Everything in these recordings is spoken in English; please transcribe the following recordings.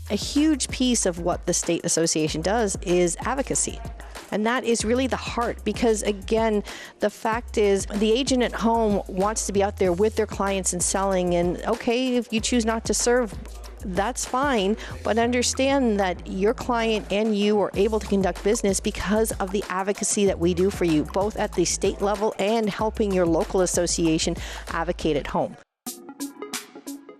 a huge piece of what the state association does is advocacy. And that is really the heart, because again, the fact is the agent at home wants to be out there with their clients and selling, and okay, if you choose not to serve, that's fine, but understand that your client and you are able to conduct business because of the advocacy that we do for you, both at the state level and helping your local association advocate at home.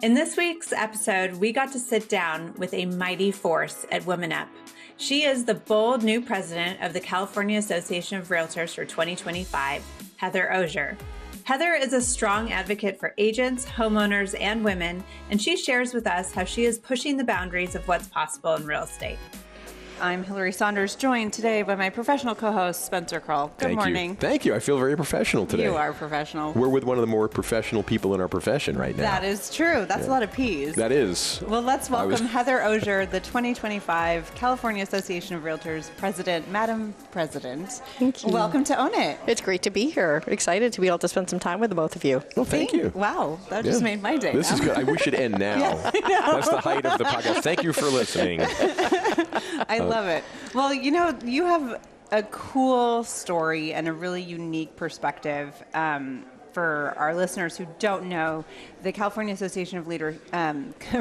In this week's episode, we got to sit down with a mighty force at Women Up. She is the bold new president of the California Association of REALTORS for 2025, Heather Ozur. Heather is a strong advocate for agents, homeowners, and women, and she shares with us how she is pushing the boundaries of what's possible in real estate. I'm Hillary Saunders, joined today by my professional co-host, Spencer Kroll. Good morning. Thank you. I feel very professional today. You are professional. We're with one of the more professional people in our profession right now. That is true. That's a lot of P's. That is. Well, let's welcome Heather Ozur, the 2025 California Association of REALTORS President. Madam President, thank you. Welcome to Own It. It's great to be here. Excited to be able to spend some time with the both of you. Well, thank you. Wow, that just made my day. This is good. I wish it end now. That's the height of the podcast. Thank you for listening. I love it. Well, you know, you have a cool story and a really unique perspective. For our listeners who don't know, the California Association of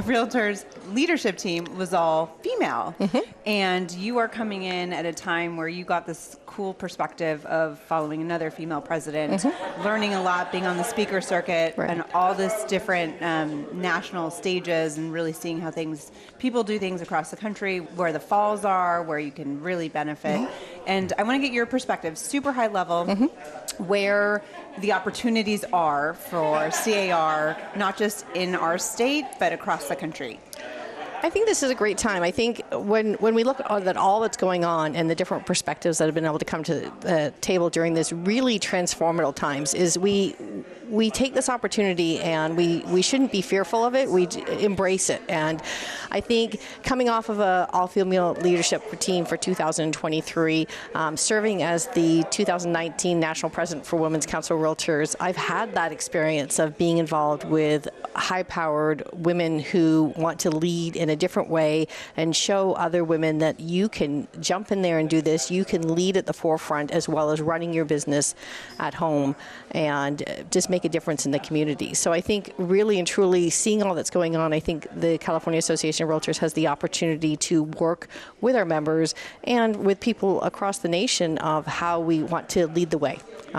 REALTORS leadership team was all female. Mm-hmm. And you are coming in at a time where you got this cool perspective of following another female president, mm-hmm. learning a lot, being on the speaker circuit, right. and all this different national stages, and really seeing how people do things across the country, where the falls are, where you can really benefit. Mm-hmm. And I want to get your perspective, super high level, mm-hmm. where the opportunities are for CAR, not just in our state, but across the country. I think this is a great time. I think when we look at all that's going on and the different perspectives that have been able to come to the table during this really transformative times, is we take this opportunity and we shouldn't be fearful of it. We embrace it. And I think coming off of an all-female leadership team for 2023, serving as the 2019 National President for Women's Council Realtors, I've had that experience of being involved with high-powered women who want to lead in a different way and show other women that you can jump in there and do this. You can lead at the forefront as well as running your business at home and just make a difference in the community. So I think really and truly seeing all that's going on, I think the California Association of Realtors has the opportunity to work with our members and with people across the nation of how we want to lead the way.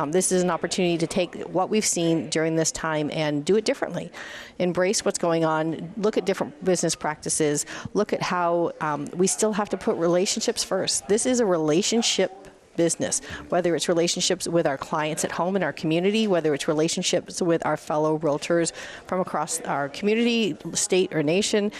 This is an opportunity to take what we've seen during this time and do it differently. Embrace what's going on, look at different business practices, look at how we still have to put relationships first. This is a relationship business, whether it's relationships with our clients at home in our community, whether it's relationships with our fellow realtors from across our community, state, or nation.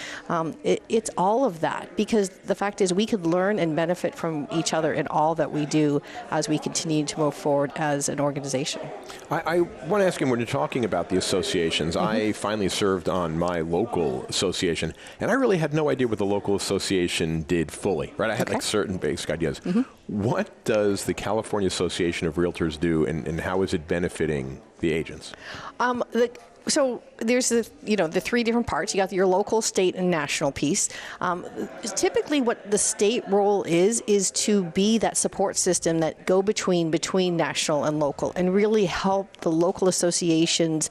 It's all of that, because the fact is we could learn and benefit from each other in all that we do as we continue to move forward as an organization. I want to ask you, when you're talking about the associations, mm-hmm. I finally served on my local association, and I really had no idea what the local association did fully, right? I had like certain basic ideas. Mm-hmm. What does the California Association of Realtors do, and how is it benefiting the agents? So there's the three different parts. You got your local, state, and national piece. Typically what the state role is to be that support system that go between national and local and really help the local associations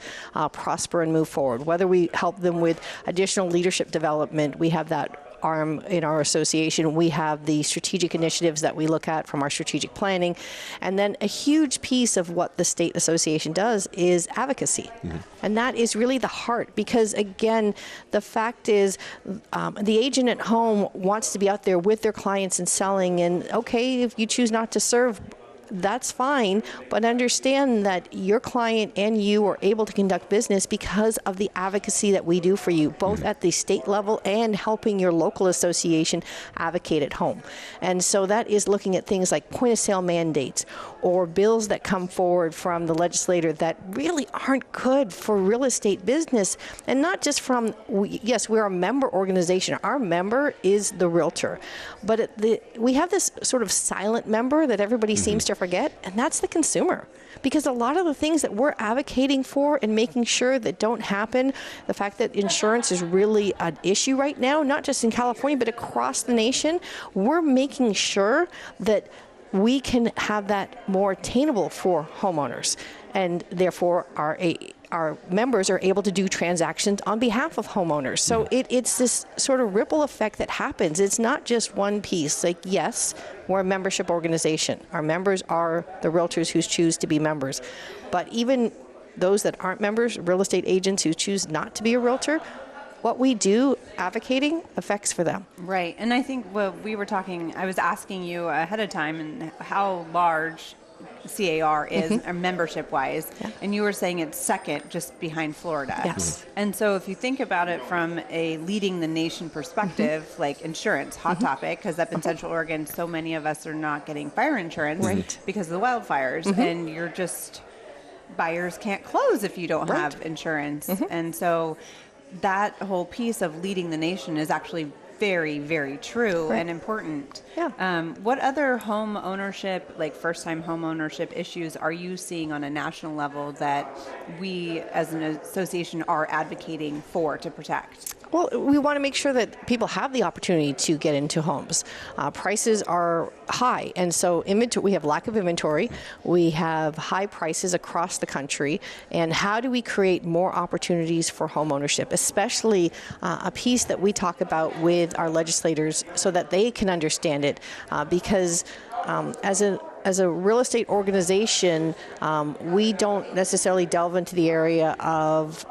prosper and move forward. Whether we help them with additional leadership development, we have that arm in our association. We have the strategic initiatives that we look at from our strategic planning. And then a huge piece of what the state association does is advocacy. Mm-hmm. And that is really the heart, because again, the fact is the agent at home wants to be out there with their clients and selling, and okay, if you choose not to serve, that's fine, but understand that your client and you are able to conduct business because of the advocacy that we do for you, both at the state level and helping your local association advocate at home. And so that is looking at things like point of sale mandates or bills that come forward from the legislator that really aren't good for real estate business. And not just from, yes, we're a member organization. Our member is the realtor. But we have this sort of silent member that everybody seems to forget, and that's the consumer. Because a lot of the things that we're advocating for and making sure that don't happen, the fact that insurance is really an issue right now, not just in California, but across the nation, we're making sure that we can have that more attainable for homeowners. And therefore, our members are able to do transactions on behalf of homeowners. So it's this sort of ripple effect that happens. It's not just one piece. Like, yes, we're a membership organization. Our members are the realtors who choose to be members. But even those that aren't members, real estate agents who choose not to be a realtor, what we do advocating affects for them. Right. And I think what we were talking, I was asking you ahead of time and how large CAR is membership-wise, and you were saying it's second just behind Florida. Yes. And so if you think about it from a leading the nation perspective, like insurance, hot topic, because up in Central Oregon, so many of us are not getting fire insurance because of the wildfires, and you're just, buyers can't close if you don't have insurance. And so that whole piece of leading the nation is actually very, very true and important. What other home ownership, like first-time home ownership issues are you seeing on a national level that we as an association are advocating for to protect? Well, we want to make sure that people have the opportunity to get into homes. Prices are high, and so we have lack of inventory. We have high prices across the country, and how do we create more opportunities for home ownership, especially a piece that we talk about with our legislators so that they can understand it, because as a real estate organization, we don't necessarily delve into the area of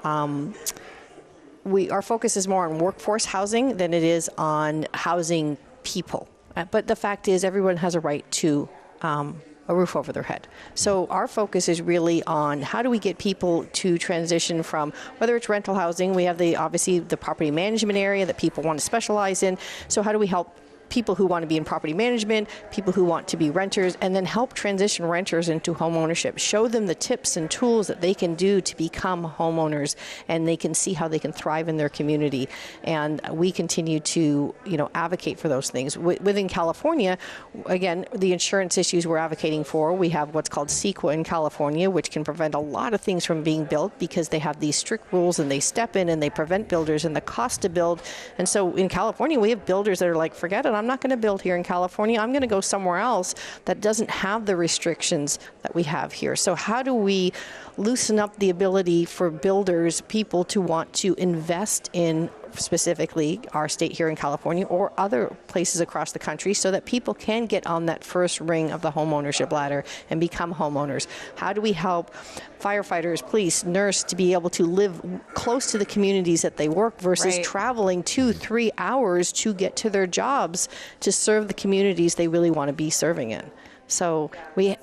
our focus is more on workforce housing than it is on housing people. But the fact is, everyone has a right to a roof over their head. So our focus is really on how do we get people to transition from, whether it's rental housing, we have obviously the property management area that people want to specialize in. So how do we help people who want to be in property management, people who want to be renters, and then help transition renters into home ownership. Show them the tips and tools that they can do to become homeowners, and they can see how they can thrive in their community. And we continue to, advocate for those things. Within California, again, the insurance issues we're advocating for, we have what's called CEQA in California, which can prevent a lot of things from being built because they have these strict rules and they step in and they prevent builders and the cost to build. And so in California, we have builders that are like, forget it, I'm not going to build here in California. I'm going to go somewhere else that doesn't have the restrictions that we have here. So how do we loosen up the ability for builders, people to want to invest in specifically our state here in California or other places across the country so that people can get on that first ring of the home ownership ladder and become homeowners? How do we help firefighters, police, nurse to be able to live close to the communities that they work versus traveling 2-3 hours to get to their jobs to serve the communities they really want to be serving in? So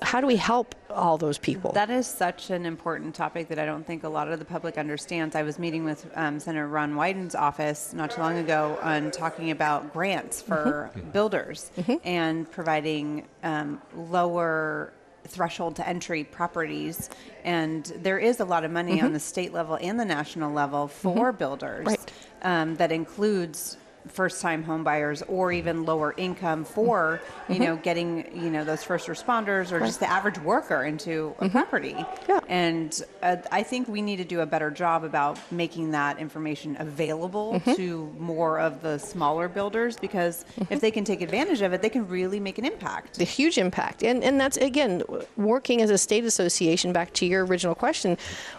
how do we help all those people? That is such an important topic that I don't think a lot of the public understands. I was meeting with Senator Ron Wyden's office not too long ago on talking about grants for builders and providing lower threshold to entry properties. And there is a lot of money on the state level and the national level for builders that includes first-time home buyers or even lower income for, getting, those first responders or just the average worker into a property. And I think we need to do a better job about making that information available to more of the smaller builders, because if they can take advantage of it, they can really make an impact. A huge impact. And that's, again, working as a state association, back to your original question,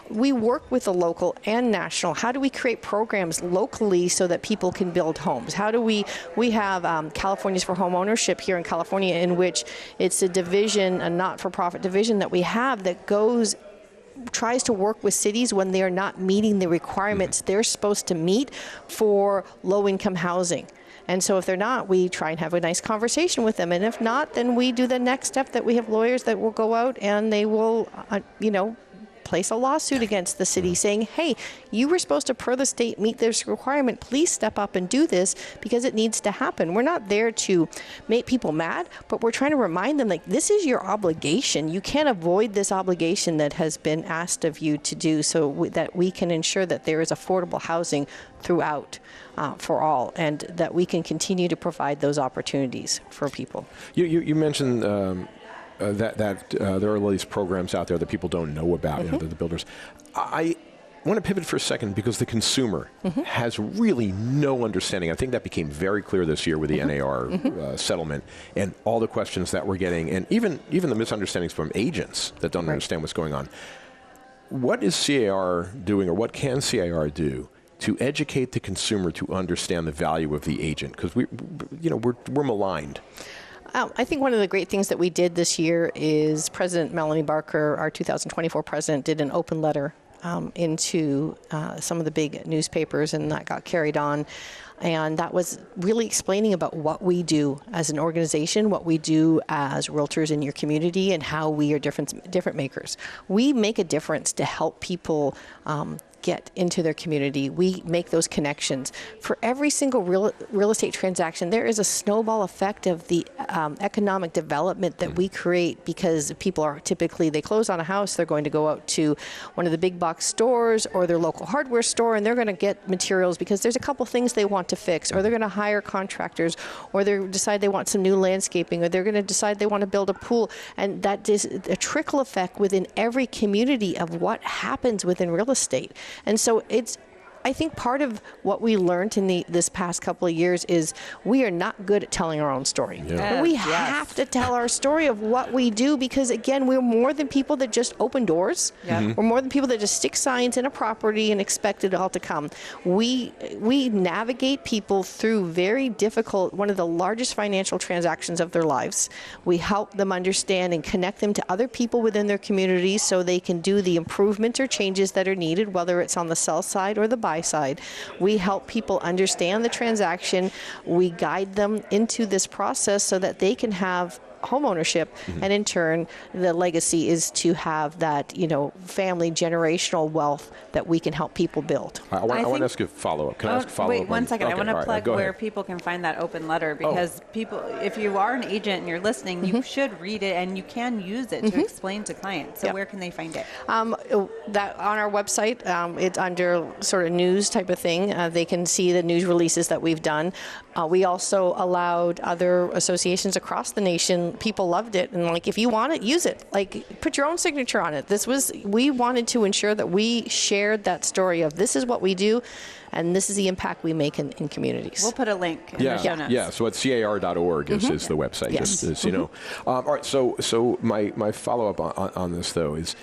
we work with the local and national. How do we create programs locally so that people can build homes? How do we have Californians for Home Ownership here in California, in which it's a division, a not-for-profit division that we have that tries to work with cities when they are not meeting the requirements they're supposed to meet for low-income housing. And so if they're not, we try and have a nice conversation with them. And if not, then we do the next step, that we have lawyers that will go out and they will, place a lawsuit against the city saying, hey, you were supposed to, per the state, meet this requirement. Please step up and do this because it needs to happen. We're not there to make people mad, but we're trying to remind them, this is your obligation. You can't avoid this obligation that has been asked of you to do, so that we can ensure that there is affordable housing throughout for all, and that we can continue to provide those opportunities for people. You mentioned there are all these programs out there that people don't know about, the builders. I want to pivot for a second because the consumer has really no understanding. I think that became very clear this year with the NAR settlement and all the questions that we're getting, and even the misunderstandings from agents that don't understand what's going on. What is CAR doing, or what can CAR do to educate the consumer to understand the value of the agent? Because we're maligned. I think one of the great things that we did this year is President Melanie Barker, our 2024 president, did an open letter into some of the big newspapers, and that got carried on. And that was really explaining about what we do as an organization, what we do as realtors in your community, and how we are different makers. We make a difference to help people get into their community. We make those connections. For every single real estate transaction, there is a snowball effect of the economic development that we create, because people are typically, they close on a house, they're going to go out to one of the big box stores or their local hardware store, and they're going to get materials because there's a couple things they want to fix, or they're going to hire contractors, or they decide they want some new landscaping, or they're going to decide they want to build a pool. And that is a trickle effect within every community of what happens within real estate. And so I think part of what we learned in this past couple of years is we are not good at telling our own story. Yeah. But we have to tell our story of what we do, because again, we're more than people that just open doors. We're more than people that just stick signs in a property and expect it all to come. We navigate people through very difficult, one of the largest financial transactions of their lives. We help them understand and connect them to other people within their community so they can do the improvements or changes that are needed, whether it's on the sell side or the buy side. We help people understand the transaction. We guide them into this process so that they can have homeownership, and in turn, the legacy is to have that, family generational wealth that we can help people build. I want to ask a follow-up. Can I ask a follow-up? Wait, one second. Okay, I want to plug where ahead. people can find that open letter, because people, if you are an agent and you're listening, you should read it, and you can use it to explain to clients. So where can they find it? That on our website, it's under sort of news type of thing. They can see the news releases that we've done. We also allowed other associations across the nation. People loved it, and if you want it, use it. Put your own signature on it. We wanted to ensure that we shared that story of this is what we do, and this is the impact we make in communities. We'll put a link in the show notes. Yeah, so it's car.org is the website. Yes. Just, all right, so my follow-up on this, though, is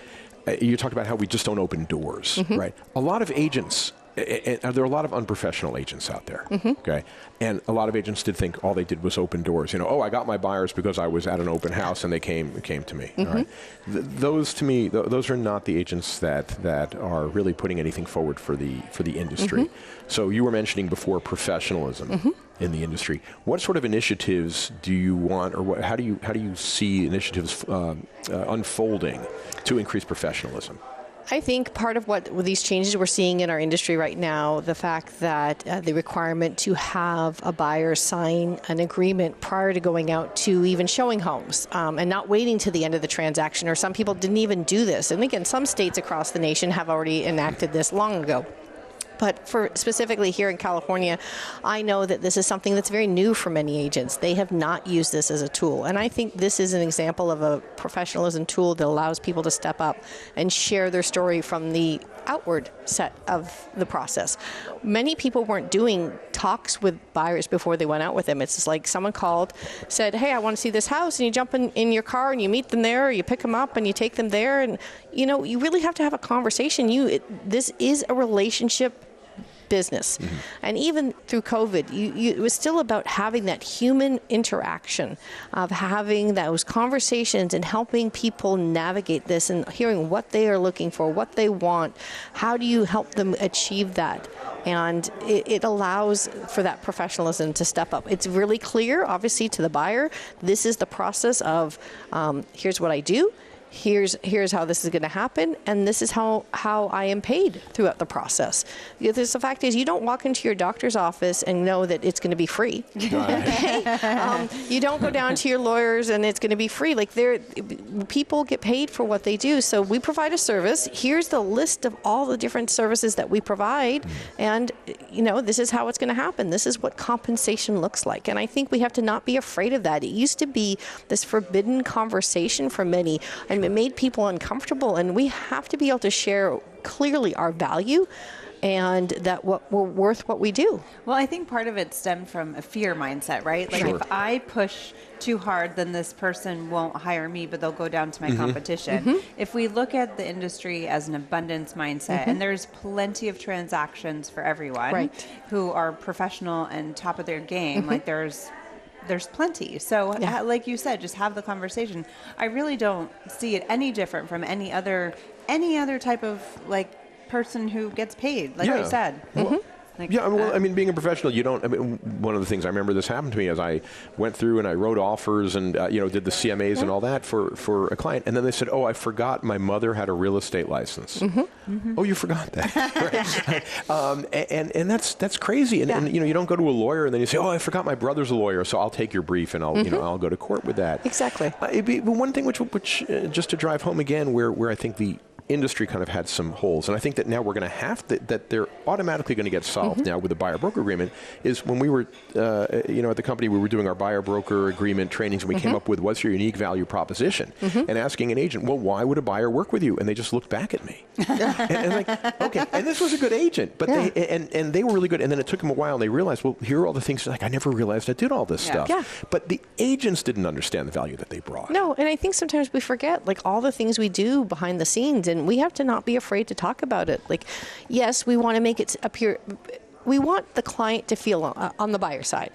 you talked about how we just don't open doors, right? A lot of agents, and there are a lot of unprofessional agents out there, okay? And a lot of agents did think all they did was open doors. I got my buyers because I was at an open house and they came to me, all right? Those, to me, those are not the agents that are really putting anything forward for the industry. So you were mentioning before professionalism in the industry. What sort of initiatives do you want, or how do you see initiatives unfolding to increase professionalism? I think part of what these changes we're seeing in our industry right now, the fact that the requirement to have a buyer sign an agreement prior to going out to even showing homes, and not waiting to the end of the transaction, or some people didn't even do this. And again, some states across the nation have already enacted this long ago. But for specifically here in California, I know that this is something that's very new for many agents. They have not used this as a tool. And I think this is an example of a professionalism tool that allows people to step up and share their story from the outward set of the process. Many people weren't doing talks with buyers before they went out with them. It's just like someone called, said, hey, I want to see this house, and you jump in your car and you meet them there, or you pick them up and you take them there. And, you really have to have a conversation. This is a relationship business. And even through COVID, it was still about having that human interaction, of having those conversations and helping people navigate this and hearing what they are looking for, what they want. How do you help them achieve that? And it allows for that professionalism to step up. It's really clear, obviously, to the buyer, this is the process of, here's what I do. here's how this is going to happen, and this is how I am paid throughout the process. Because the fact is, you don't walk into your doctor's office and know that it's going to be free. Okay? You don't go down to your lawyers and it's going to be free. Like, people get paid for what they do. So we provide a service. Here's the list of all the different services that we provide, and this is how it's going to happen. This is what compensation looks like. And I think we have to not be afraid of that. It used to be this forbidden conversation for many, and it made people uncomfortable, and we have to be able to share clearly our value and that we're worth what we do. Well, I think part of it stemmed from a fear mindset, right? Like, Sure. if I push too hard, then this person won't hire me, but they'll go down to my competition. If we look at the industry as an abundance mindset, and there's plenty of transactions for everyone who are professional and top of their game, like there's plenty. So like you said, just have the conversation. I really don't see it any different from any other type of person who gets paid, like you said. Being a professional, one of the things I remember this happened to me as I went through and I wrote offers and, did the CMAs and all that for a client. And then they said, oh, I forgot my mother had a real estate license. Oh, you forgot that. And that's crazy. And you don't go to a lawyer and then you say, oh, I forgot my brother's a lawyer, so I'll take your brief and I'll go to court with that. Exactly. But one thing which just to drive home again, where I think the industry kind of had some holes, and I think that now we're going to have that they're automatically going to get solved now with the buyer-broker agreement, is when we were, at the company, we were doing our buyer-broker agreement trainings, and we came up with what's your unique value proposition, and asking an agent, well, why would a buyer work with you? And they just looked back at me. and like, okay, and this was a good agent, but they were really good, and then it took them a while, and they realized, well, here are all the things, like, I never realized I did all this stuff. Yeah. But the agents didn't understand the value that they brought. No, and I think sometimes we forget, like, all the things we do behind the scenes, and we have to not be afraid to talk about it. Like, yes, we want to make it appear. We want the client to feel on the buyer side.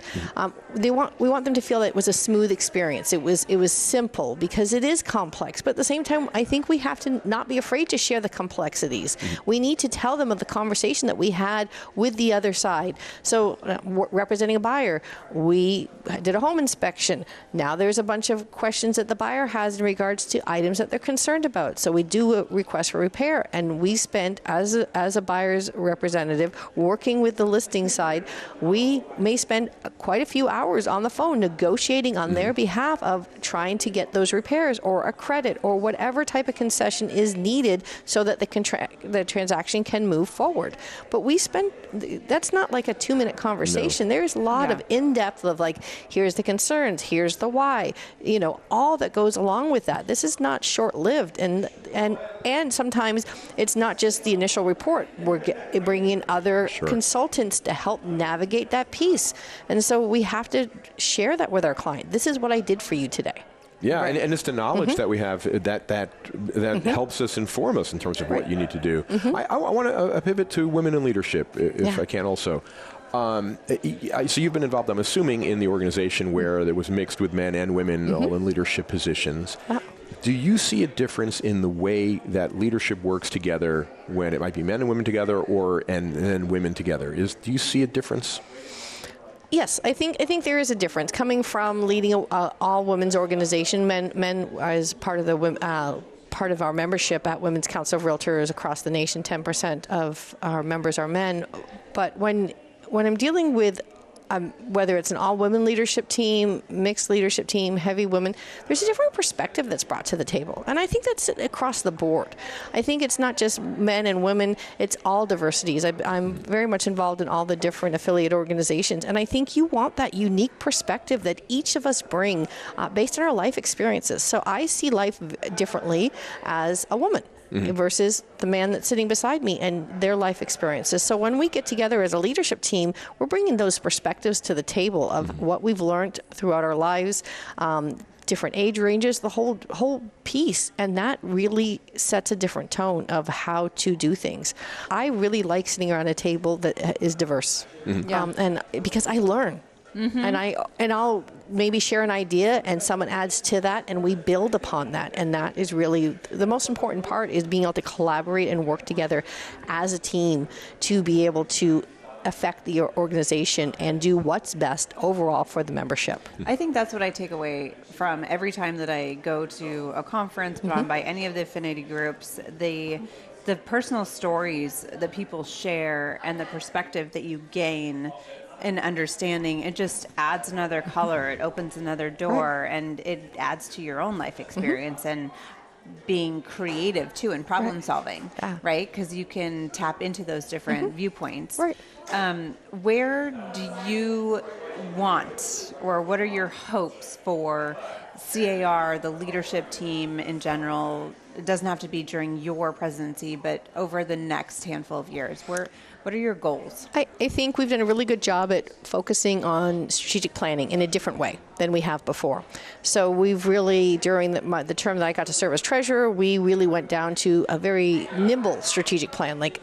We want them to feel that it was a smooth experience. It was simple, because it is complex. But at the same time, I think we have to not be afraid to share the complexities. We need to tell them of the conversation that we had with the other side. So, representing a buyer, we did a home inspection. Now there's a bunch of questions that the buyer has in regards to items that they're concerned about. So we do a request for repair, and we spent as a buyer's representative working with the listing side. We may spend quite a few hours on the phone negotiating on their behalf of trying to get those repairs or a credit or whatever type of concession is needed so that the transaction can move forward. But that's not like a 2-minute conversation. No. There's a lot of in-depth of, like, here's the concerns, here's the why, all that goes along with that. This is not short-lived, and sometimes it's not just the initial report. We're bringing in other consultants to help navigate that piece. And so we have to share that with our client. This is what I did for you today. Yeah, and it's the knowledge that we have that helps us inform us in terms of what you need to do. I want to pivot to women in leadership, if I can also. So you've been involved, I'm assuming, in the organization where there was mixed with men and women all in leadership positions. Do you see a difference in the way that leadership works together when it might be men and women together, and then women together? Do you see a difference? Yes, I think there is a difference coming from leading all women's organization. Men as part of the part of our membership at Women's Council of Realtors across the nation. 10% of our members are men. But when I'm dealing with whether it's an all-women leadership team, mixed leadership team, heavy women, there's a different perspective that's brought to the table. And I think that's across the board. I think it's not just men and women, it's all diversities. I'm very much involved in all the different affiliate organizations. And I think you want that unique perspective that each of us bring based on our life experiences. So I see life differently as a woman. Versus the man that's sitting beside me and their life experiences. So when we get together as a leadership team, we're bringing those perspectives to the table of what we've learned throughout our lives, different age ranges, the whole piece, and that really sets a different tone of how to do things. I really like sitting around a table that is diverse, and because I learn. And I'll maybe share an idea and someone adds to that and we build upon that. And that is really the most important part, is being able to collaborate and work together as a team to be able to affect your organization and do what's best overall for the membership. I think that's what I take away from every time that I go to a conference put on by any of the affinity groups. The personal stories that people share and the perspective that you gain in understanding, it just adds another color, it opens another door, and it adds to your own life experience and being creative too and problem solving, right? Because you can tap into those different viewpoints. Right. Where do you want, or what are your hopes for CAR, the leadership team in general? It doesn't have to be during your presidency, but over the next handful of years. What are your goals? I think we've done a really good job at focusing on strategic planning in a different way than we have before. So we've really, during the term that I got to serve as treasurer, we really went down to a very nimble strategic plan. Like,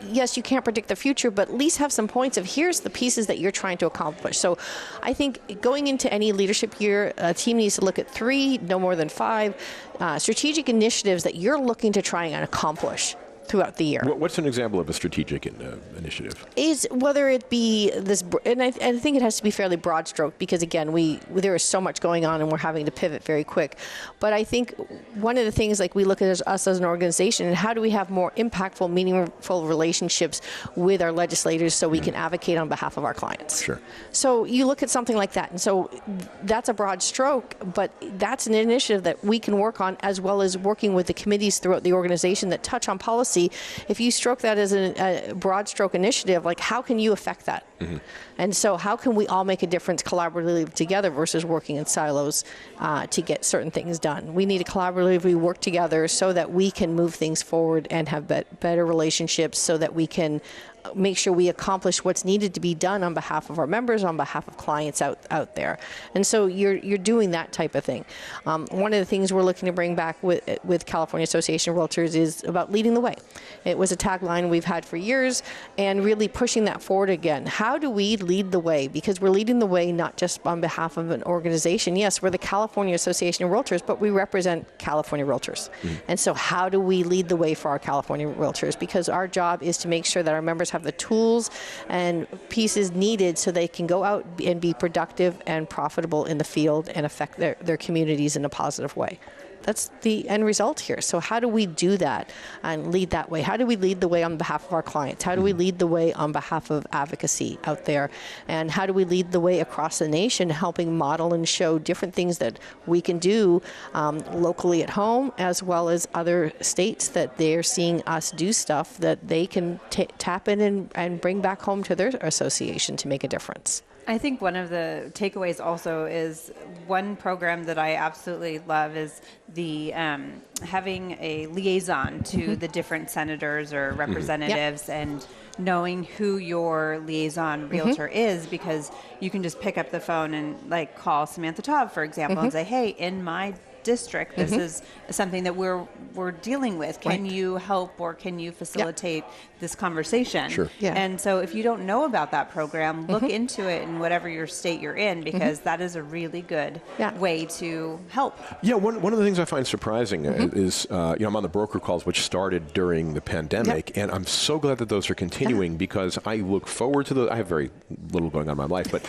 yes, you can't predict the future, but at least have some points of here's the pieces that you're trying to accomplish. So I think going into any leadership year, a team needs to look at 3, no more than 5, strategic initiatives that you're looking to try and accomplish throughout the year. What's an example of a strategic initiative? Is whether it be this, and I think it has to be fairly broad stroke because again, there is so much going on and we're having to pivot very quick. But I think one of the things, like we look at us as an organization and how do we have more impactful, meaningful relationships with our legislators so we can advocate on behalf of our clients. Sure. So you look at something like that, and so that's a broad stroke, but that's an initiative that we can work on as well as working with the committees throughout the organization that touch on policy. If you stroke that as a broad stroke initiative, like how can you affect that? And so how can we all make a difference collaboratively together versus working in silos to get certain things done? We need to collaboratively work together so that we can move things forward and have better relationships so that we can make sure we accomplish what's needed to be done on behalf of our members, on behalf of clients out there. And so you're doing that type of thing. One of the things we're looking to bring back with California Association of REALTORS is about leading the way. It was a tagline we've had for years and really pushing that forward again. How do we lead the way? Because we're leading the way not just on behalf of an organization. Yes, we're the California Association of REALTORS, but we represent California REALTORS. And so how do we lead the way for our California REALTORS? Because our job is to make sure that our members have the tools and pieces needed so they can go out and be productive and profitable in the field and affect their communities in a positive way. That's the end result here. So how do we do that and lead that way? How do we lead the way on behalf of our clients? How do we lead the way on behalf of advocacy out there? And how do we lead the way across the nation, helping model and show different things that we can do locally at home, as well as other states that they're seeing us do stuff that they can tap in and bring back home to their association to make a difference. I think one of the takeaways also is one program that I absolutely love is the having a liaison to the different senators or representatives and knowing who your liaison realtor is, because you can just pick up the phone and like call Samantha Taub, for example, and say, hey, in my district, this is something that we're dealing with. Can you help or can you facilitate this conversation? Sure. Yeah. And so if you don't know about that program, look into it in whatever your state you're in, because that is a really good way to help. Yeah, one of the things I find surprising is, I'm on the broker calls, which started during the pandemic, and I'm so glad that those are continuing because I look forward to those. I have very little going on in my life, but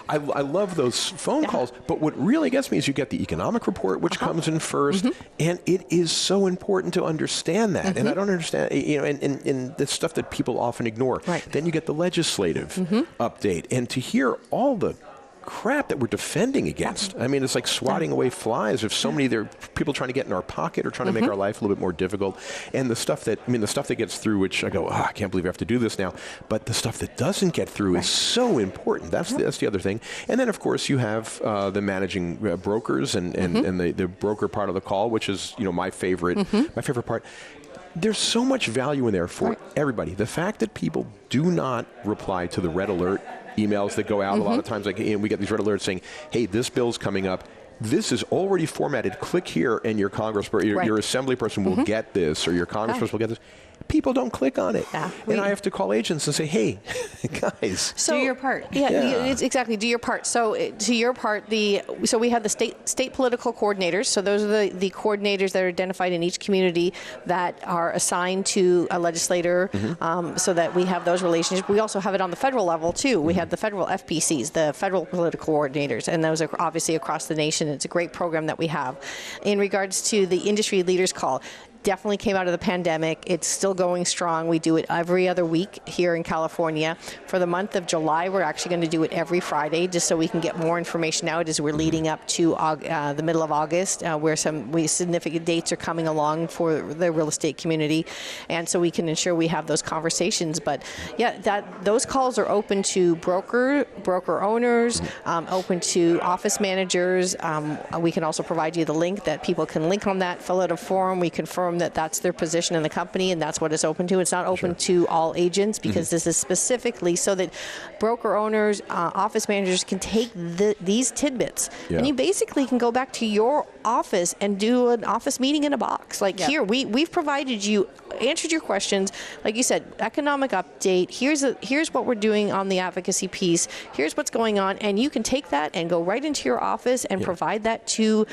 I love those phone calls. But what really gets me is you get the economic report, which comes in first, and it is so important to understand that. And I don't understand, and the stuff that people often ignore. Right. Then you get the legislative update, and to hear all the crap that we're defending against. I mean, it's like swatting away flies. There's so many there people trying to get in our pocket or trying to make our life a little bit more difficult. And the stuff that gets through, which I go, I can't believe I have to do this now. But the stuff that doesn't get through is so important. That's the other thing. And then, of course, you have the managing brokers and the broker part of the call, which is my favorite part. There's so much value in there for everybody. The fact that people do not reply to the red alert emails that go out a lot of times, like we get these red alerts saying, hey, this bill's coming up. This is already formatted. Click here and your your assembly person will get this, or your congressperson will get this. People don't click on it. Yeah. And I have to call agents and say, hey, guys. So, do your part. Yeah, it's exactly. Do your part. So to your part, so we have the state political coordinators. So those are the coordinators that are identified in each community that are assigned to a legislator, so that we have those relationships. We also have it on the federal level too. We have the federal FPCs, the federal political coordinators, and those are obviously across the nation. It's a great program that we have. In regards to the industry leaders call, definitely came out of the pandemic. It's still going strong. We do it every other week here in California. For the month of July, we're actually going to do it every Friday, just so we can get more information out as we're leading up to the middle of August, where some significant dates are coming along for the real estate community, and so we can ensure we have those conversations. But yeah, those calls are open to broker owners, open to office managers. We can also provide you the link that people can link on that, fill out a form. We confirm that that's their position in the company, and that's what it's open to. It's not open to all agents, because this is specifically so that broker owners, office managers can take these tidbits, and you basically can go back to your office and do an office meeting in a box. Like here, we've provided you, answered your questions, like you said, economic update. Here's what we're doing on the advocacy piece. Here's what's going on, and you can take that and go right into your office and provide that to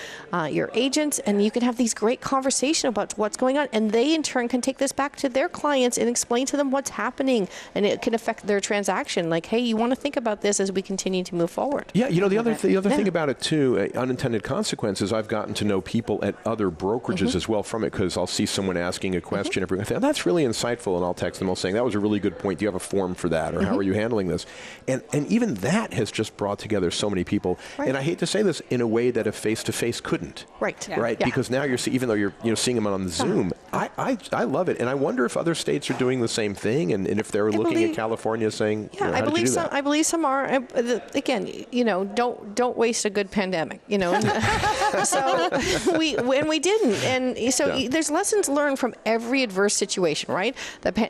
your agents, and you can have these great conversations about what's going on, and they in turn can take this back to their clients and explain to them what's happening, and it can affect their transaction. Like, hey, you want to think about this as we continue to move forward. Yeah, the other thing about it too, unintended consequences. I've gotten to know people at other brokerages as well from it, because I'll see someone asking a question, and I think, that's really insightful, and I'll text them all saying, that was a really good point. Do you have a form for that, or how are you handling this? And even that has just brought together so many people. And I hate to say this, in a way that a face-to-face couldn't. Right. Because now even though you're seeing them on Zoom, I love it, and I wonder if other states are doing the same thing, and if they're looking at California saying, I believe some. I believe some are. Again, don't waste a good pandemic. So we didn't, and so there's lessons learned from every adverse situation, right?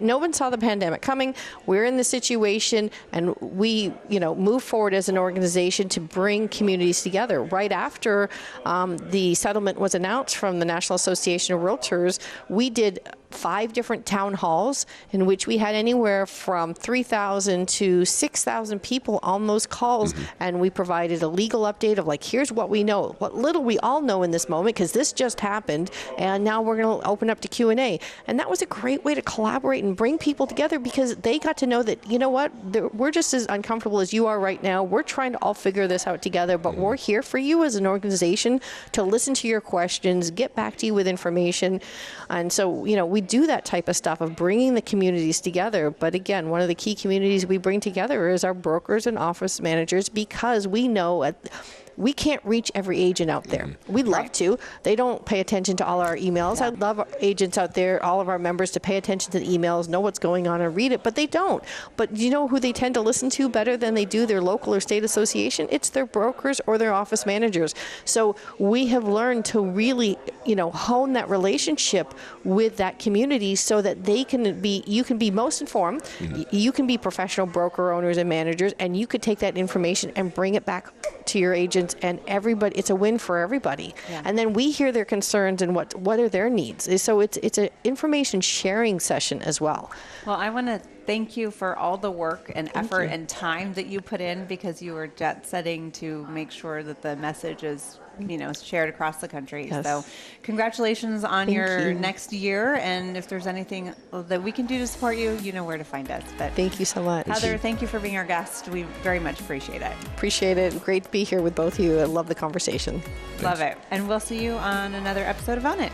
No one saw the pandemic coming. We're in the situation, and we move forward as an organization to bring communities together. Right after the settlement was announced from the National Association of REALTORS, we did 5 different town halls in which we had anywhere from 3,000 to 6,000 people on those calls, and we provided a legal update of like, here's what we know, what little we all know in this moment, because this just happened, and now we're going to open up to Q&A. And that was a great way to collaborate and bring people together, because they got to know that, we're just as uncomfortable as you are right now. We're trying to all figure this out together, but we're here for you as an organization to listen to your questions, get back to you with information. And so, we do that type of stuff of bringing the communities together. But again, one of the key communities we bring together is our brokers and office managers, because we know we can't reach every agent out there. We'd love to. They don't pay attention to all our emails. I'd love our agents out there, all of our members, to pay attention to the emails, know what's going on and read it, but they don't. But you know who they tend to listen to better than they do their local or state association? It's their brokers or their office managers. So we have learned to really, hone that relationship with that community so that you can be most informed, you can be professional broker owners and managers, and you could take that information and bring it back to your agents, and everybody. It's a win for everybody. And then we hear their concerns and what are their needs. So it's an information sharing session as well. Well, I want to thank you for all the work and effort and time that you put in, because you were jet setting to make sure that the message is shared across the country. Yes. So congratulations on your next year. And if there's anything that we can do to support you, you know where to find us. But thank you so much. Heather, thank you for being our guest. We very much appreciate it. Appreciate it. Great to be here with both of you. I love the conversation. Thanks. Love it. And we'll see you on another episode of On It.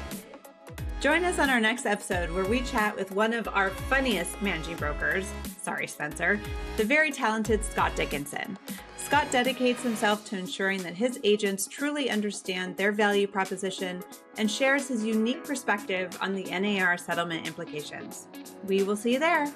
Join us on our next episode, where we chat with one of our funniest managing brokers, sorry, Spencer, the very talented Scott Dickinson. Scott dedicates himself to ensuring that his agents truly understand their value proposition and shares his unique perspective on the NAR settlement implications. We will see you there.